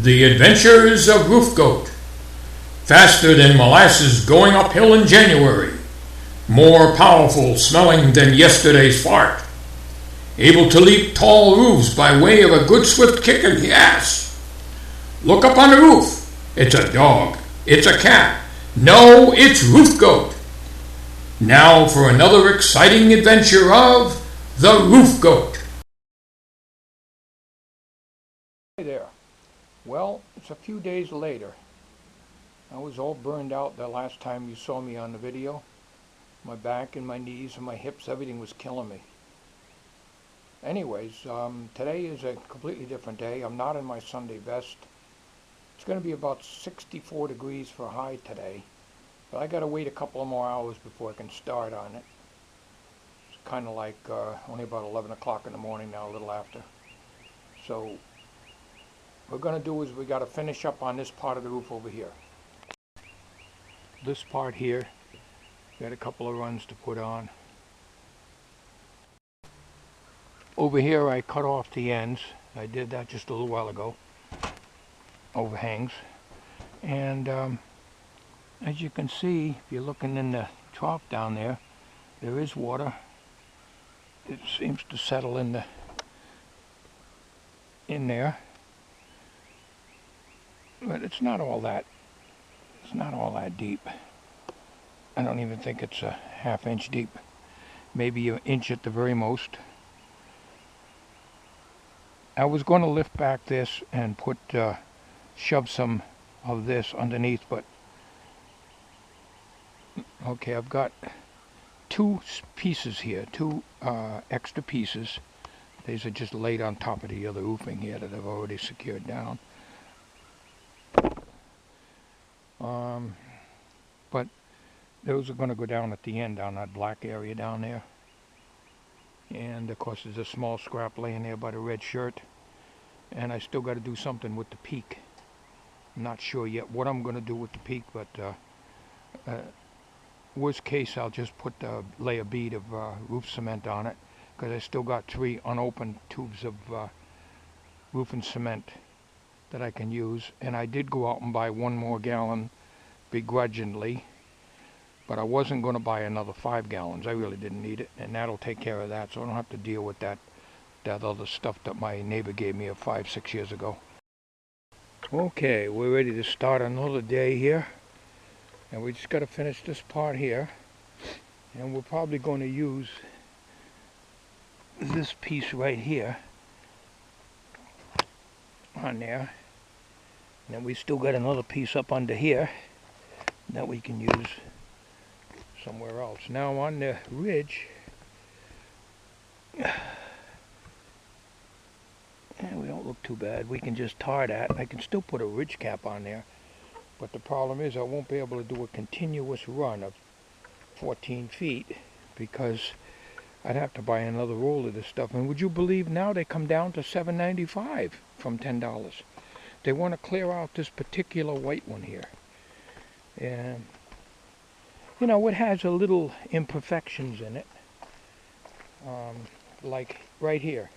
The Adventures of Roof Goat. Faster than molasses going uphill in January. More powerful smelling than yesterday's fart. Able to leap tall roofs by way of a good swift kick in the ass. Look up on the roof. It's a dog. It's a cat. No, it's Roof Goat. Now for another exciting adventure of the Roof Goat. Hey there. Well, it's a few days later. I was all burned out the last time you saw me on the video. My back and my knees and my hips, everything was killing me. Anyways, today is a completely different day. I'm not in my Sunday best. It's going to be about 64 degrees for a high today. But I got to wait a couple of more hours before I can start on it. It's kind of like only about 11 o'clock in the morning now, a little after. So what we're going to do is we got to finish up on this part of the roof over here. This part here, got a couple of runs to put on. Over here I cut off the ends. I did that just a little while ago. Overhangs. And as you can see, if you're looking in the trough down there, there is water. It seems to settle in there. But it's not all that deep. I don't even think it's a half-inch deep. Maybe an inch at the very most. I was going to lift back this and shove some of this underneath, but okay, I've got two pieces here, two extra pieces. These are just laid on top of the other roofing here that I've already secured down. But those are going to go down at the end, down that black area down there. And of course there's a small scrap laying there by the red shirt. And I still got to do something with the peak. I'm not sure yet what I'm going to do with the peak, but worst case I'll just lay a bead of roof cement on it, because I still got 3 unopened tubes of roofing cement that I can use. And I did go out and buy 1 more gallon begrudgingly, but I wasn't going to buy another 5 gallons. I really didn't need it, and that'll take care of that, so I don't have to deal with that other stuff that my neighbor gave me 5-6 years ago. Okay, we're ready to start another day here, and we just got to finish this part here, and we're probably going to use this piece right here on there, and then we still got another piece up under here that we can use somewhere else. Now on the ridge, we don't look too bad. We can just tar that. I can still put a ridge cap on there, but the problem is I won't be able to do a continuous run of 14 feet because I'd have to buy another roll of this stuff. And would you believe now they come down to $7.95 from $10. They want to clear out this particular white one here. And you know, it has a little imperfections in it, like right here.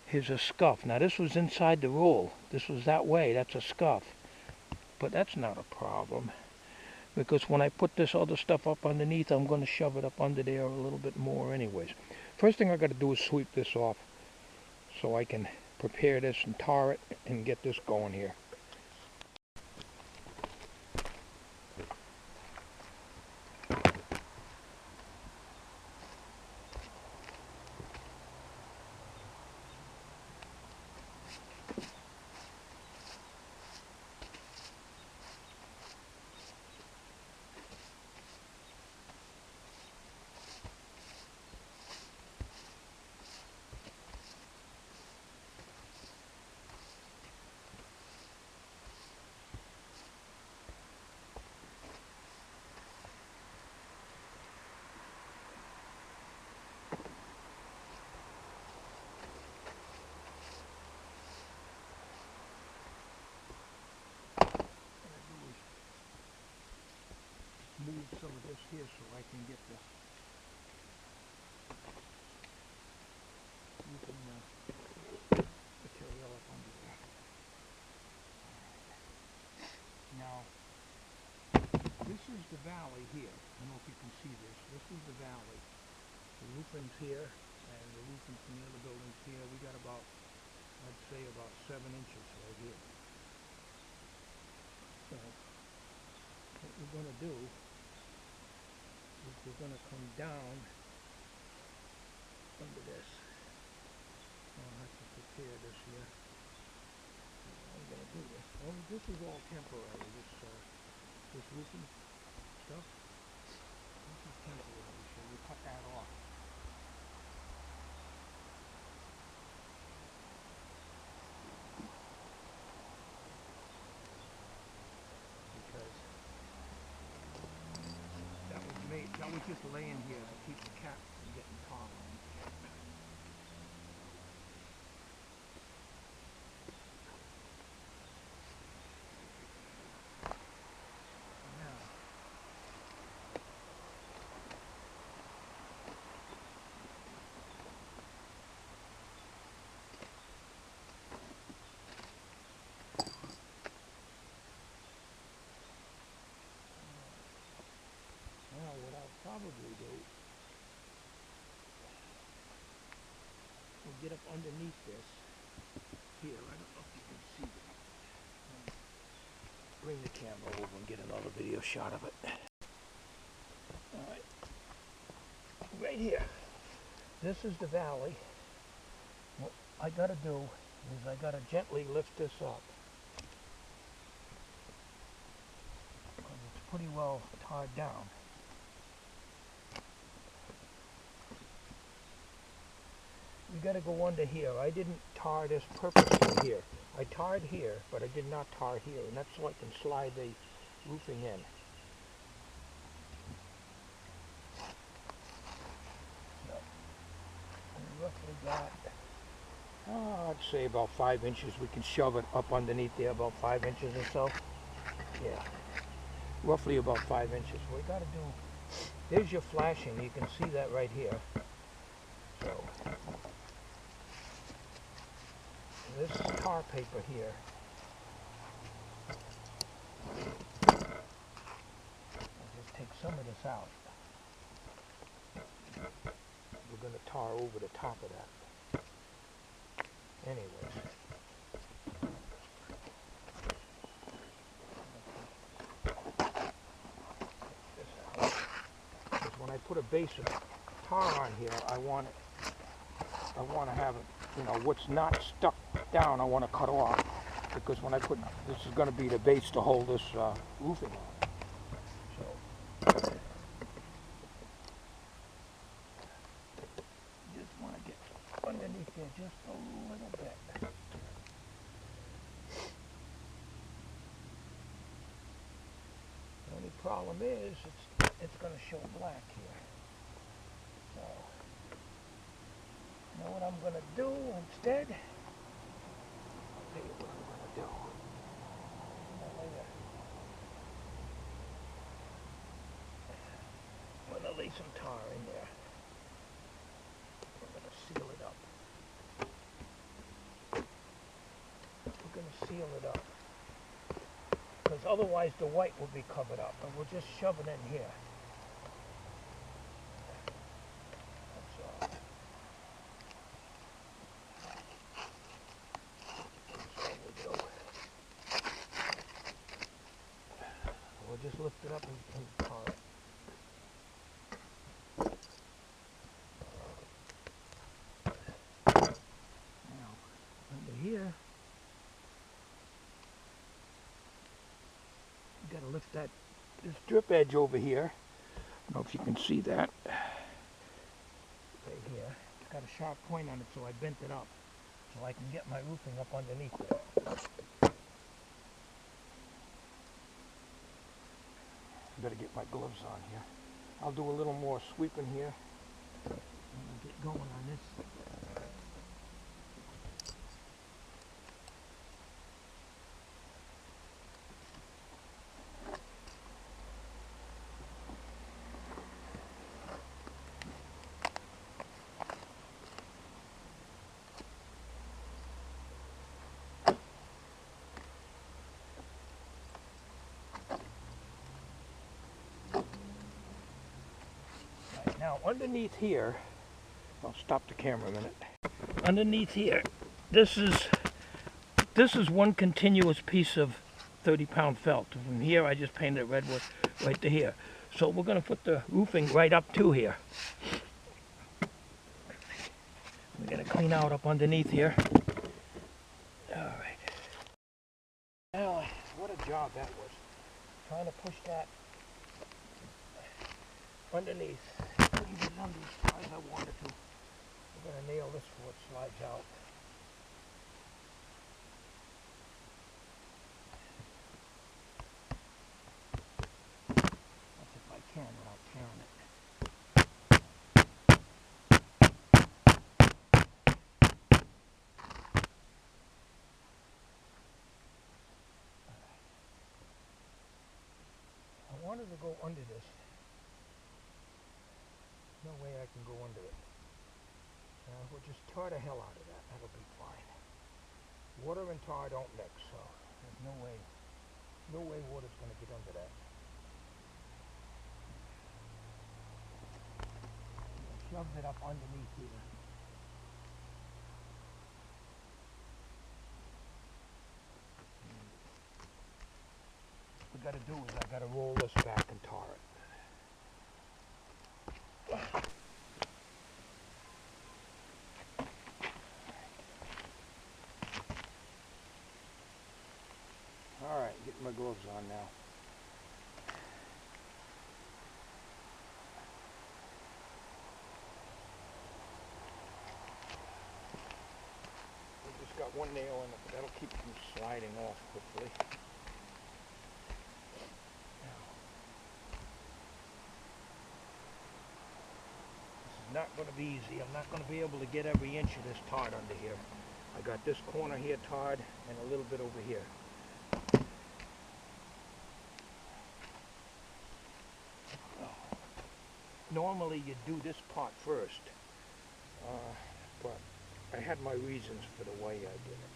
Here's a scuff. Now this was inside the roll. This was that way. That's a scuff. But that's not a problem, because when I put this other stuff up underneath, I'm going to shove it up under there a little bit more anyways. First thing I got to do is sweep this off so I can prepare this and tar it and get this going here. Move some of this here so I can get the material up under there. is the valley here. I don't know if you can see this. This is the valley. The roofing's here, and the roofing from the other building's here. We got about, I'd say about 7 inches right here. So, what we're going to do is we're going to come down under this. I'll have to prepare this here. I'm going to do this. Oh, this is all temporary, this roofing stuff. This is temporary, so we cut that off. Because that was just laying here to keep the cap from getting tar on it. Now what I'll probably do, we'll get up underneath this here. I don't know if you can see that. Bring the camera over and get another video shot of it. Alright. Right here. This is the valley. What I gotta do is I gotta gently lift this up. Because it's pretty well tarred down. We got to go under here. I didn't tar this purposely here. I tarred here, but I did not tar here, and that's so I can slide the roofing in. So, we roughly got, I'd say about 5 inches. We can shove it up underneath there, about 5 inches or so. Yeah, roughly about 5 inches. We got to do, there's your flashing. You can see that right here. So, this tar paper here, I'll just take some of this out. We're going to tar over the top of that. Anyways. This out. Because when I put a base of tar on here, I want to have it, you know, what's not stuck down I want to cut off, because when I put, this is going to be the base to hold this roofing on. So, just want to get underneath there just a little bit. The only problem is it's going to show black here. So, you know what I'm going to do instead? I'll tell you what I'm going to do. I'm going to lay some tar in there. We're going to seal it up. We're going to seal it up. Because otherwise the white will be covered up. And we'll just shove it in here. Just lift it up and tar it. Now, under here, you gotta lift that, this drip edge over here. I don't know if you can see that. Right here. It's got a sharp point on it, so I bent it up so I can get my roofing up underneath there. Better get my gloves on here. I'll do a little more sweeping here. And I'll get going on this. Now underneath here, I'll stop the camera a minute. Underneath here, this is one continuous piece of 30-pound felt. From here, I just painted it redwood right to here. So we're going to put the roofing right up to here. We're going to clean out up underneath here. All right. Now, what a job that was. Trying to push that underneath. Couldn't get it under as hard as I wanted to. We're going to nail this before it slides out. That's if I can without tearing it. I wanted to go under this. No way I can go under it. We'll just tar the hell out of that. That'll be fine. Water and tar don't mix, so there's no way water's going to get under that. I shoved it up underneath here. What we got to do is I got to roll this back and tar it. Alright, getting my gloves on now. We just got one nail in it, but that'll keep from sliding off quickly. This is not going to be easy. I'm not going to be able to get every inch of this tarred under here. I got this corner here tarred and a little bit over here. Normally you do this part first, but I had my reasons for the way I did it.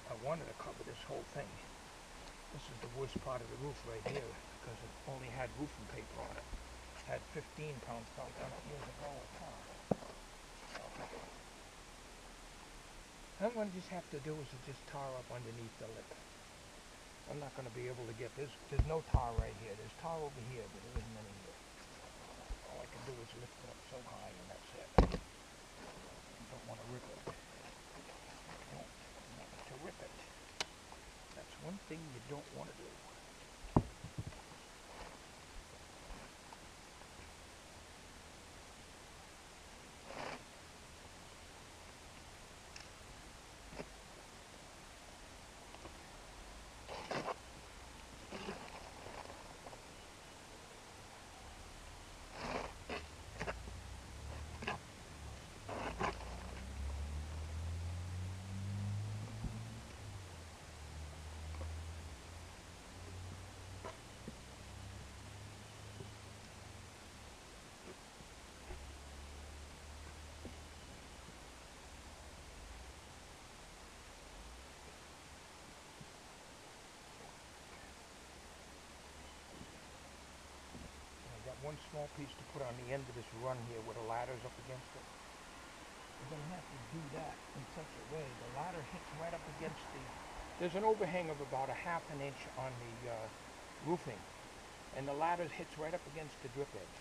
I wanted to cover this whole thing. This is the worst part of the roof right here because it only had roofing paper on it. It had 15-pound felt on it years ago. What I'm going to just have to do is to just tar up underneath the lip. I'm not going to be able to get this. There's no tar right here. There's tar over here, but there isn't any here. All I can do is lift it up so high and that's it. I don't want to rip it. To rip it. That's one thing you don't want to do. One small piece to put on the end of this run here where the ladder's up against it. We're going to have to do that in such a way the ladder hits right up against there's an overhang of about a half an inch on the roofing, and the ladder hits right up against the drip edge.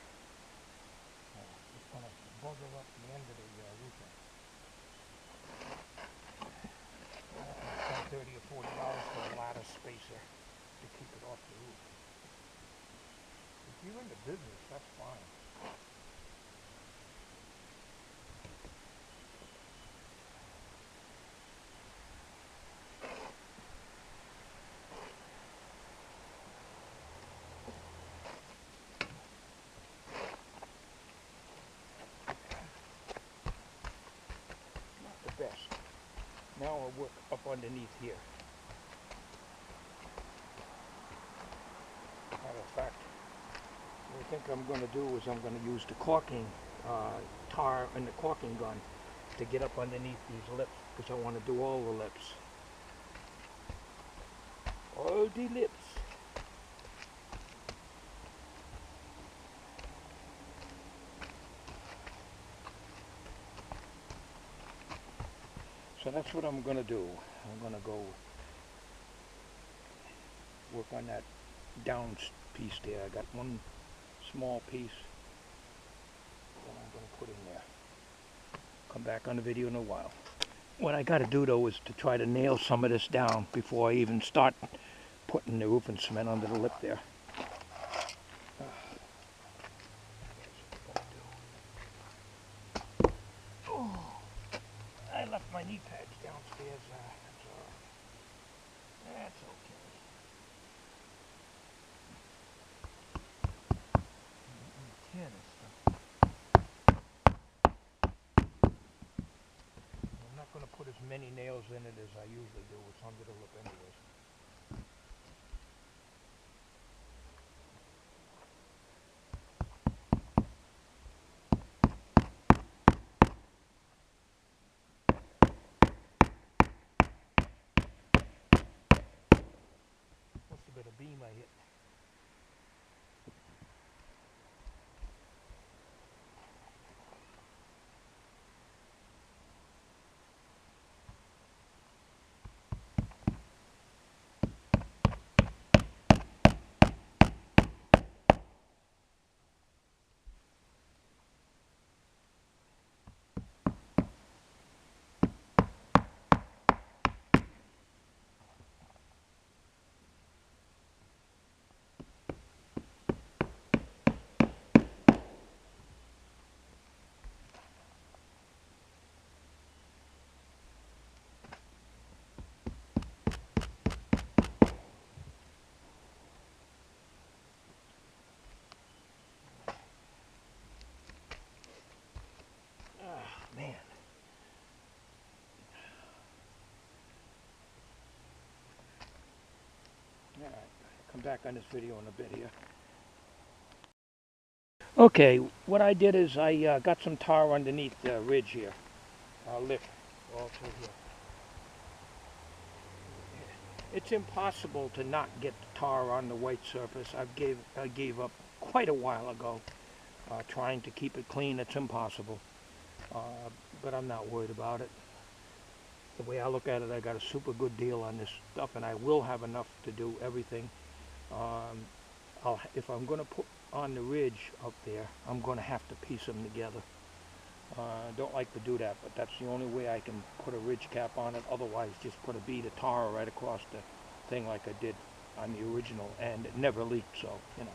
It's going to bugger up the end of the roofing. $30 or $40 for a ladder spacer to keep it off the roof. If you're in the business, that's fine. underneath here. Matter of fact, what I think I'm going to do is I'm going to use the caulking tar and the caulking gun to get up underneath these lips, because I want to do all the lips. All the lips. So that's what I'm going to do. I'm going to go work on that down piece there. I got one small piece that I'm going to put in there. Come back on the video in a while. What I got to do though is to try to nail some of this down before I even start putting the roofing cement under the lip there. Oh, I left my knee pads downstairs. That's all right. That's okay. I'm not going to put as many nails in it as I usually do. It's under the lip anyways. Must have been a beam I hit. Man. Alright, come back on this video in a bit here. Okay, what I did is I got some tar underneath the ridge here. Lip, all through here. It's impossible to not get the tar on the white surface. I gave up quite a while ago trying to keep it clean. It's impossible. But I'm not worried about it. The way I look at it, I got a super good deal on this stuff, and I will have enough to do everything. If I'm going to put on the ridge up there, I'm going to have to piece them together. Don't like to do that, but that's the only way I can put a ridge cap on it. Otherwise, just put a bead of tar right across the thing like I did on the original, and it never leaked, so, you know.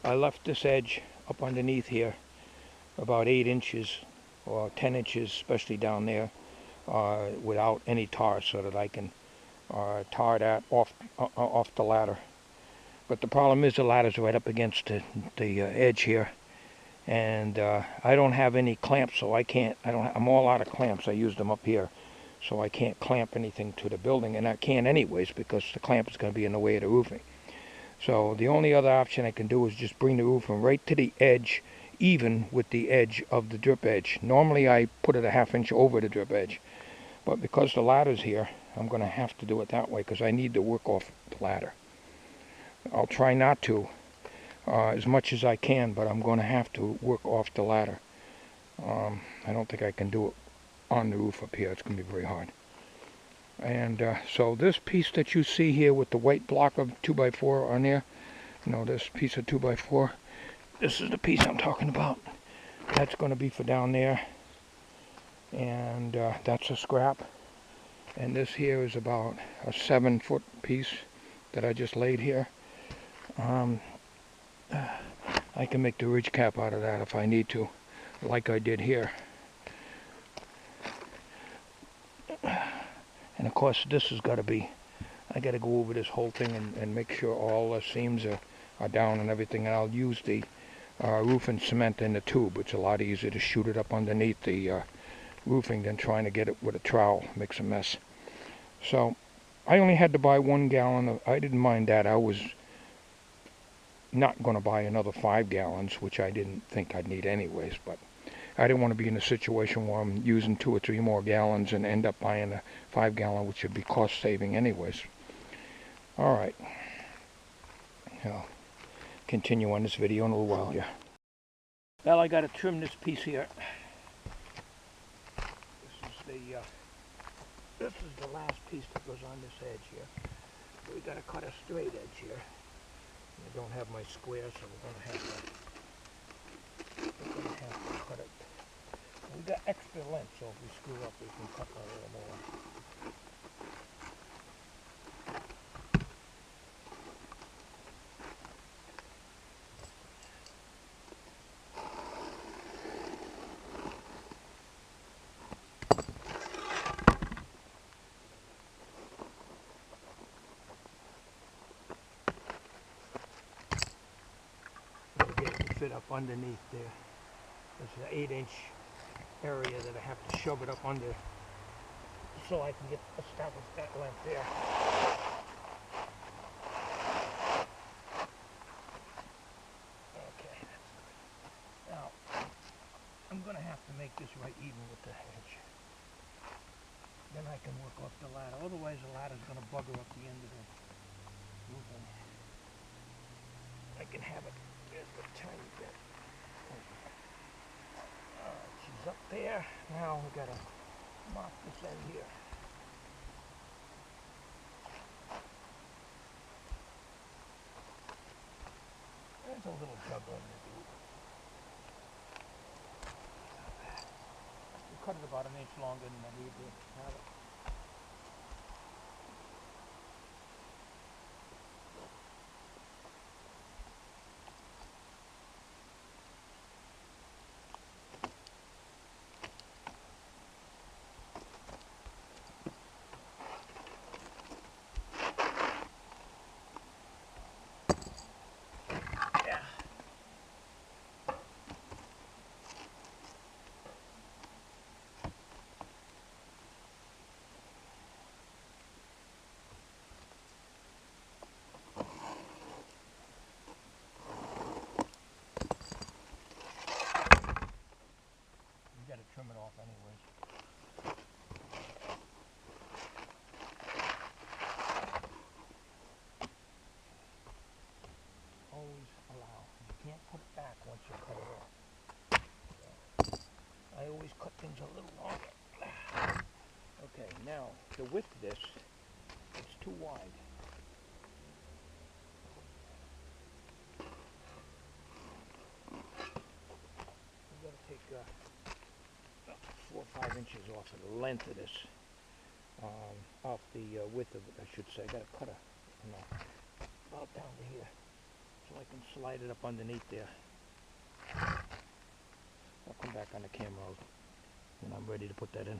I left this edge up underneath here about 8 inches or 10 inches, especially down there, without any tar, so that I can tar that off the ladder. But the problem is the ladder's right up against the edge here, and I don't have any clamps, so I can't. I'm all out of clamps. I used them up here, so I can't clamp anything to the building, and I can't anyways because the clamp is going to be in the way of the roofing. So the only other option I can do is just bring the roofing right to the edge, even with the edge of the drip edge. Normally I put it a ½ inch over the drip edge, but because the ladder's here, I'm going to have to do it that way because I need to work off the ladder. I'll try not to as much as I can, but I'm going to have to work off the ladder. I don't think I can do it on the roof up here. It's going to be very hard. And so this piece that you see here with the white block of 2x4 on there, this piece of 2x4, this is the piece I'm talking about. That's going to be for down there, and that's a scrap. And this here is about a 7-foot piece that I just laid here. I can make the ridge cap out of that if I need to. like I did here. And of course this has got to be, I got to go over this whole thing and make sure all the seams are down and everything, and I'll use the roofing cement in the tube. It's a lot easier to shoot it up underneath the roofing than trying to get it with a trowel. Makes a mess. So I only had to buy 1 gallon. I didn't mind that. I was not going to buy another 5 gallons, which I didn't think I'd need anyways, but I didn't want to be in a situation where I'm using 2 or 3 more gallons and end up buying a 5 gallon, which would be cost saving anyways. Alright, I'll continue on this video in a little while here. Well, I got to trim this piece here. This is the last piece that goes on this edge here. We got to cut a straight edge here. I don't have my square, so we're going to have to cut it. We got extra length, so if we screw up, we can cut a little more. Fit up underneath there. There's an 8-inch area that I have to shove it up under so I can establish that length there. Okay, that's good. Now, I'm going to have to make this right even with the edge. Then I can work off the ladder. Otherwise the ladder's going to bugger up the end of the roofing. I can have it just a tiny bit. Alright, she's up there. Now we gotta mark this end here. There's a little juggling to do. We cut it about 1 inch longer than I need to have it. Trim it off anyways. Always allow. You can't put it back once you cut it off. So, I always cut things a little longer. Okay, now the width of this is too wide. We've got to take 4 or 5 inches off of the length of this, off the width of it, I should say. I gotta cut about down to here, so I can slide it up underneath there. I'll come back on the camera when I'm ready to put that in.